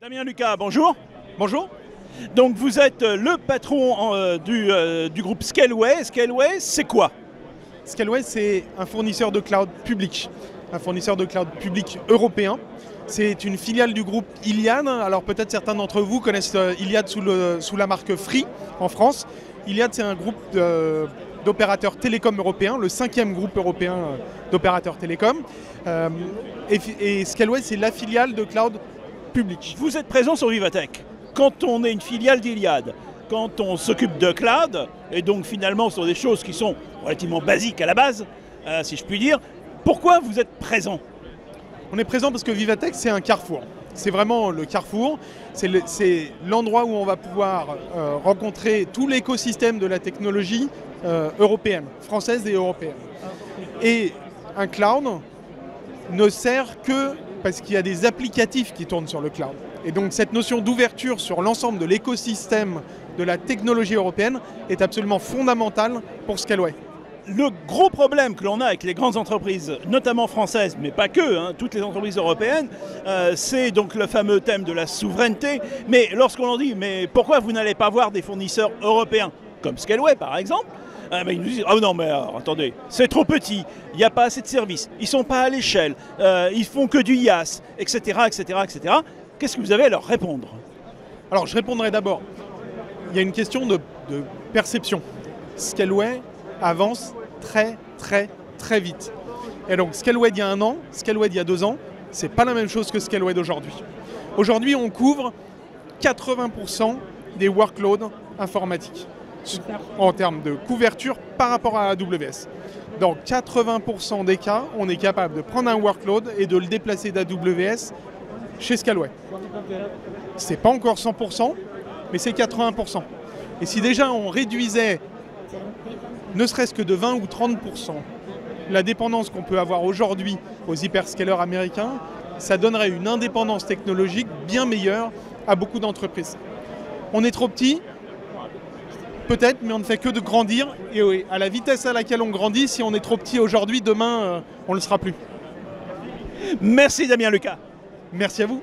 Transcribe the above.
Damien Lucas, bonjour. Bonjour. Donc vous êtes le patron du groupe Scaleway. Scaleway, c'est quoi? Scaleway, c'est un fournisseur de cloud public, un fournisseur de cloud public européen. C'est une filiale du groupe Iliad. Alors peut-être certains d'entre vous connaissent Iliad sous la marque Free en France. Iliad, c'est un groupe d'opérateurs télécoms européens, le 5e groupe européen d'opérateurs télécoms. Et Scaleway, c'est la filiale de cloud public. Vous êtes présent sur Vivatech. Quand on est une filiale d'Iliad, quand on s'occupe de cloud, et donc finalement sur des choses qui sont relativement basiques à la base, si je puis dire, pourquoi vous êtes présent? On est présent parce que Vivatech, c'est un carrefour. C'est vraiment le carrefour. C'est l'endroit où on va pouvoir rencontrer tout l'écosystème de la technologie européenne, française et européenne. Et un cloud ne sert que parce qu'il y a des applicatifs qui tournent sur le cloud. Et donc cette notion d'ouverture sur l'ensemble de l'écosystème de la technologie européenne est absolument fondamentale pour Scaleway. Le gros problème que l'on a avec les grandes entreprises, notamment françaises, mais pas que, toutes les entreprises européennes, c'est donc le fameux thème de la souveraineté. Mais lorsqu'on leur dit, mais pourquoi vous n'allez pas voir des fournisseurs européens, comme Scaleway par exemple, ils nous disent, ah non mais attendez, c'est trop petit, il n'y a pas assez de services, ils ne sont pas à l'échelle, ils font que du IaaS, etc. etc., etc. Qu'est-ce que vous avez à leur répondre? Alors je répondrai d'abord, il y a une question de perception. Scaleway avance très vite. Et donc Scaleway d'il y a 1 an, Scaleway d'il y a 2 ans, c'est pas la même chose que Scaleway d'aujourd'hui. Aujourd'hui, on couvre 80% des workloads informatiques en termes de couverture par rapport à AWS. Dans 80% des cas, on est capable de prendre un workload et de le déplacer d'AWS chez Scaleway. C'est pas encore 100%, mais c'est 80%. Et si déjà on réduisait ne serait-ce que de 20 ou 30% la dépendance qu'on peut avoir aujourd'hui aux hyperscalers américains, ça donnerait une indépendance technologique bien meilleure à beaucoup d'entreprises. On est trop petit, peut-être, mais on ne fait que de grandir. Et oui, à la vitesse à laquelle on grandit, si on est trop petit aujourd'hui, demain, on ne le sera plus. Merci Damien Lucas. Merci à vous.